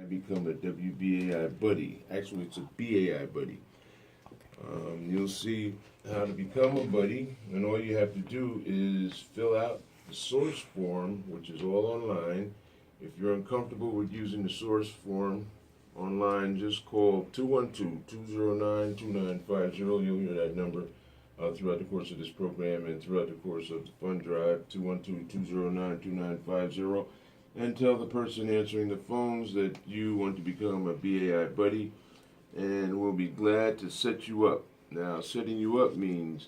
become a WBAI buddy. Actually, it's a BAI buddy. You'll see how to become a buddy, and all you have to do is fill out the source form, which is all online. If you're uncomfortable with using the source form online, just call 212-209-2950. You'll hear that number throughout the course of this program and throughout the course of the fund drive, 212-209-2950. And tell the person answering the phones that you want to become a BAI buddy, and we'll be glad to set you up. Now, setting you up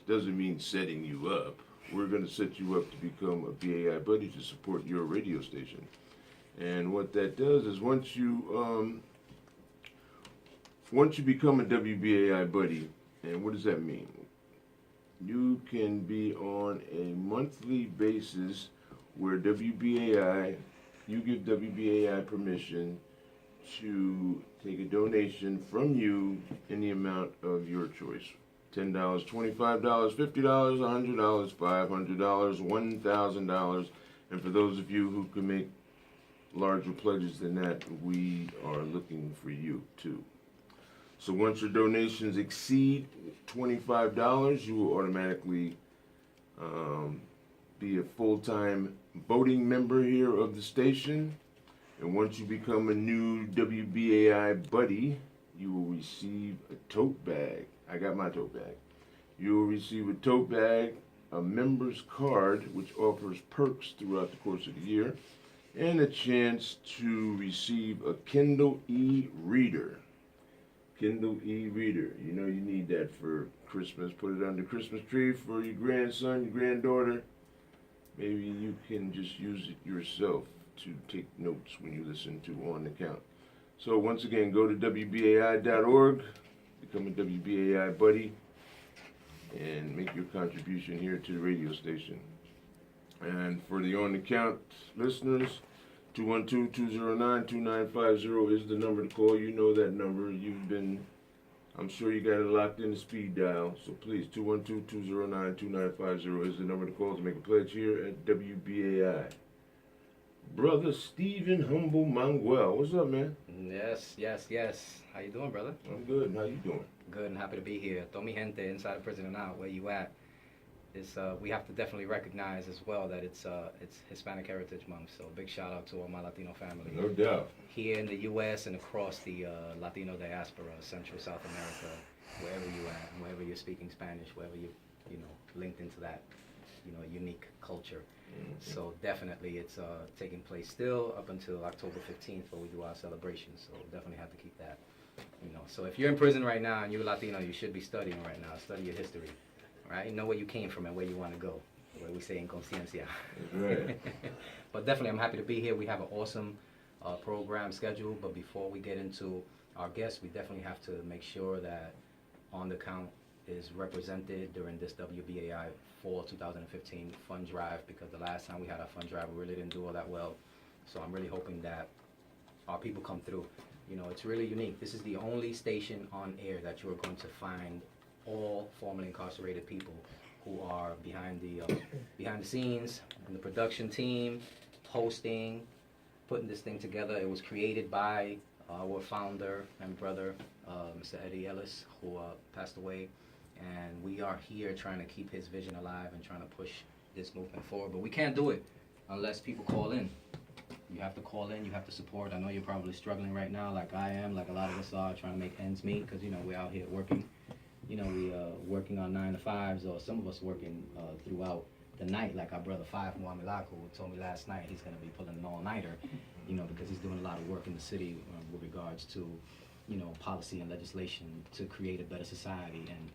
doesn't mean setting you up. We're going to set you up to become a BAI buddy to support your radio station. And what that does is once you become a WBAI buddy, and what does that mean? You can be on a monthly basis where you give WBAI permission to take a donation from you in the amount of your choice. $10, $25, $50, $100, $500, $1,000. And for those of you who can make larger pledges than that, we are looking for you too. So once your donations exceed $25, you will automatically be a full-time voting member here of the station. And once you become a new WBAI buddy, you will receive a tote bag. I got my tote bag. You will receive a tote bag, a member's card, which offers perks throughout the course of the year, and a chance to receive a Kindle e-reader. Kindle e-reader. You know you need that for Christmas. Put it under the Christmas tree for your grandson, your granddaughter. Maybe you can just use it yourself to take notes when you listen to On the Count. So once again, go to WBAI.org, become a WBAI buddy, and make your contribution here to the radio station. And for the On the Count listeners, 212-209-2950 is the number to call. You know that number. I'm sure you got it locked in the speed dial. So please, 212-209-2950 is the number to call to make a pledge here at WBAI. Brother Stephen Humble Mangual, what's up, man? Yes. How you doing, brother? I'm good. How you doing? Good and happy to be here. Tomi gente inside of prison and out. Where you at? We have to definitely recognize as well that it's Hispanic Heritage Month. So big shout out to all my Latino family. No doubt. Here in the U.S. and across the Latino diaspora, Central South America, wherever you at, wherever you're speaking Spanish, wherever you linked into that unique culture. Mm-hmm. So definitely it's taking place still up until October 15th where we do our celebration. So definitely have to keep that. So if you're in prison right now and you're Latino, you should be studying right now. Study your history. Right? Know where you came from and where you want to go. Where we say in conciencia. Right. But definitely I'm happy to be here. We have an awesome program scheduled. But before we get into our guests, we definitely have to make sure that On the Count is represented during this WBAI Fall 2015 fund drive, because the last time we had our fund drive, we really didn't do all that well. So I'm really hoping that our people come through. It's really unique. This is the only station on air that you are going to find all formerly incarcerated people who are behind the scenes in the production team, hosting, putting this thing together. It was created by our founder and brother, Mr. Eddie Ellis, who passed away. And we are here trying to keep his vision alive and trying to push this movement forward. But we can't do it unless people call in. You have to call in, you have to support. I know you're probably struggling right now like I am, like a lot of us are, trying to make ends meet, because, we're out here working. We working on 9 to 5s, or some of us working throughout the night, like our brother Mualimm-ak, who told me last night he's going to be pulling an all-nighter, because he's doing a lot of work in the city with regards to, policy and legislation to create a better society and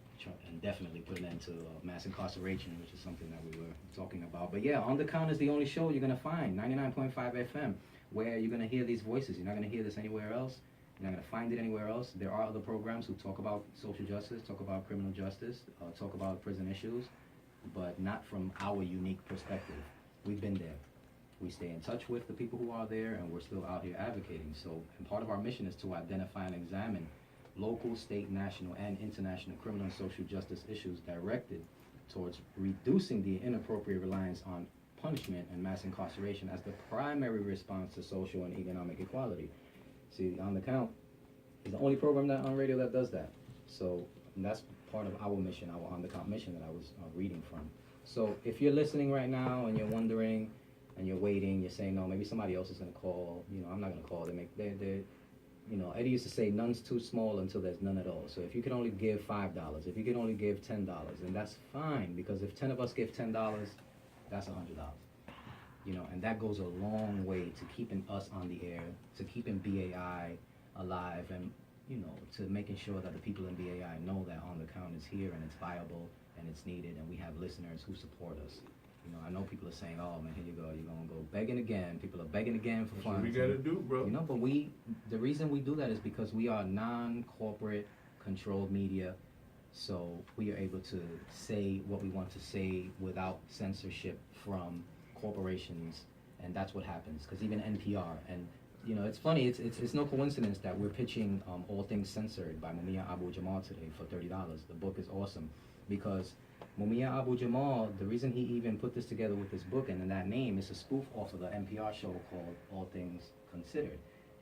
definitely put an end to mass incarceration, which is something that we were talking about. But yeah, On the Count is the only show you're going to find, 99.5 FM, where you're going to hear these voices. You're not going to hear this anywhere else. You're not going to find it anywhere else. There are other programs who talk about social justice, talk about criminal justice, talk about prison issues, but not from our unique perspective. We've been there. We stay in touch with the people who are there, and we're still out here advocating. So, and part of our mission is to identify and examine local, state, national, and international criminal and social justice issues directed towards reducing the inappropriate reliance on punishment and mass incarceration as the primary response to social and economic equality. See, On the Count is the only program that on radio that does that. So that's part of our mission, our On the Count mission that I was reading from. So if you're listening right now and you're wondering and you're waiting, you're saying, no, maybe somebody else is going to call. I'm not going to call. Eddie used to say, none's too small until there's none at all. So if you can only give $5, if you can only give $10, then that's fine, because if 10 of us give $10, that's $100. And that goes a long way to keeping us on the air, to keeping BAI alive, and to making sure that the people in BAI know that On the Count is here and it's viable and it's needed, and we have listeners who support us. I know people are saying, oh man, here you go, you're gonna go begging again. People are begging again for funds. That's what we gotta do, bro. But the reason we do that is because we are non-corporate controlled media, so we are able to say what we want to say without censorship from corporations, and that's what happens. Because even NPR, and it's funny, it's no coincidence that we're pitching All Things Censored by Mumia Abu-Jamal today for $30. The book is awesome, because Mumia Abu-Jamal, the reason he even put this together with this book and that name is a spoof off of the NPR show called All Things Considered.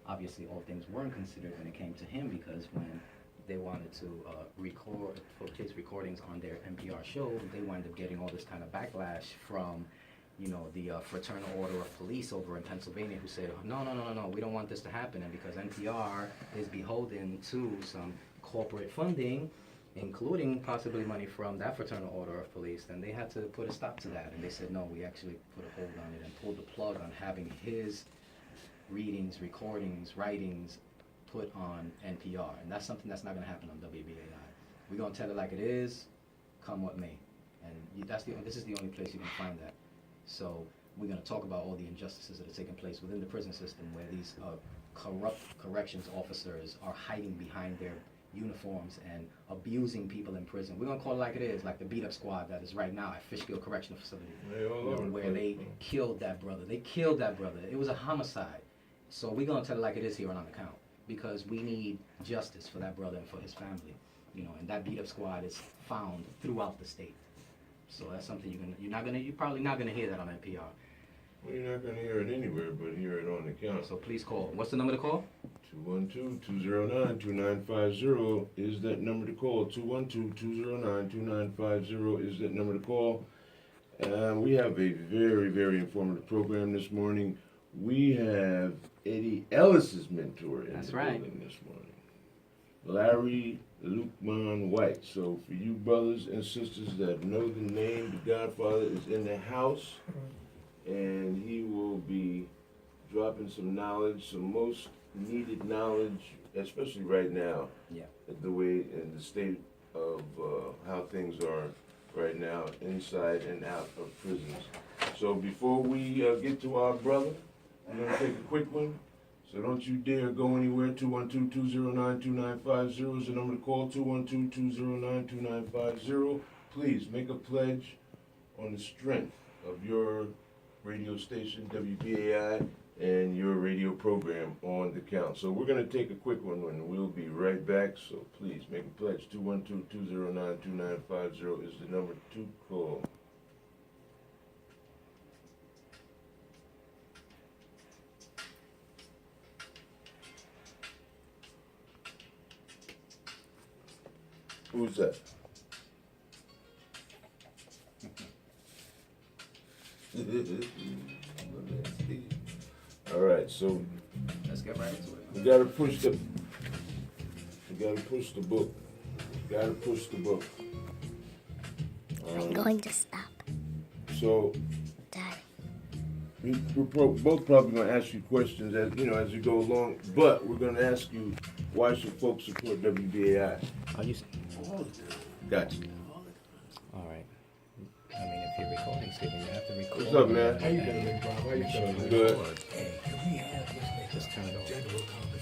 Obviously, all things weren't considered when it came to him, because when they wanted to record, put his recordings on their NPR show, they wound up getting all this kind of backlash from the Fraternal Order of Police over in Pennsylvania, who said, no, we don't want this to happen. And because NPR is beholden to some corporate funding, including possibly money from that Fraternal Order of Police, then they had to put a stop to that. And they said, no, we actually put a hold on it and pulled the plug on having his readings, recordings, writings put on NPR. And that's something that's not going to happen on WBAI. We're going to tell it like it is, come what may. And this is the only place you can find that. So we're going to talk about all the injustices that are taking place within the prison system, where these corrupt corrections officers are hiding behind their uniforms and abusing people in prison. We're going to call it like it is, like the beat-up squad that is right now at Fishkill Correctional Facility, where they killed that brother. They killed that brother. It was a homicide. So we're going to tell it like it is here on The Count, because we need justice for that brother and for his family. And that beat-up squad is found throughout the state. So that's something you're probably not gonna hear that on NPR. Well, you're not gonna hear it anywhere, but hear it on The Count. So please call. What's the number to call? 212-209-2950 is that number to call. 212-209-2950 is that number to call. We have a very, very informative program this morning. We have Eddie Ellis's mentor in the building this morning, Larry Luqman White. So for you brothers and sisters that know the name, the Godfather is in the house, and he will be dropping some knowledge, some most needed knowledge, especially right now. Yeah. The way and the state of how things are right now inside and out of prisons. So before we get to our brother, I'm going to take a quick one. So don't you dare go anywhere. 212-209-2950 is the number to call. 212-209-2950. Please make a pledge on the strength of your radio station, WBAI, and your radio program On the Count. So we're going to take a quick one and we'll be right back. So please make a pledge. 212-209-2950 is the number to call. Who's that? All right, so Let's get right into it. we gotta push the book. Gotta push the book. I'm going to stop. So Daddy. we're both probably gonna ask you questions as you go along, but we're gonna ask you why should folks support WBAI? Are you? Gotcha. All right. I mean, if you're recording, Stephen, you have to record. What's up, man? How you doing, big bro? How you feeling? Good. Hey, can we have this Just turn it off. general conversation?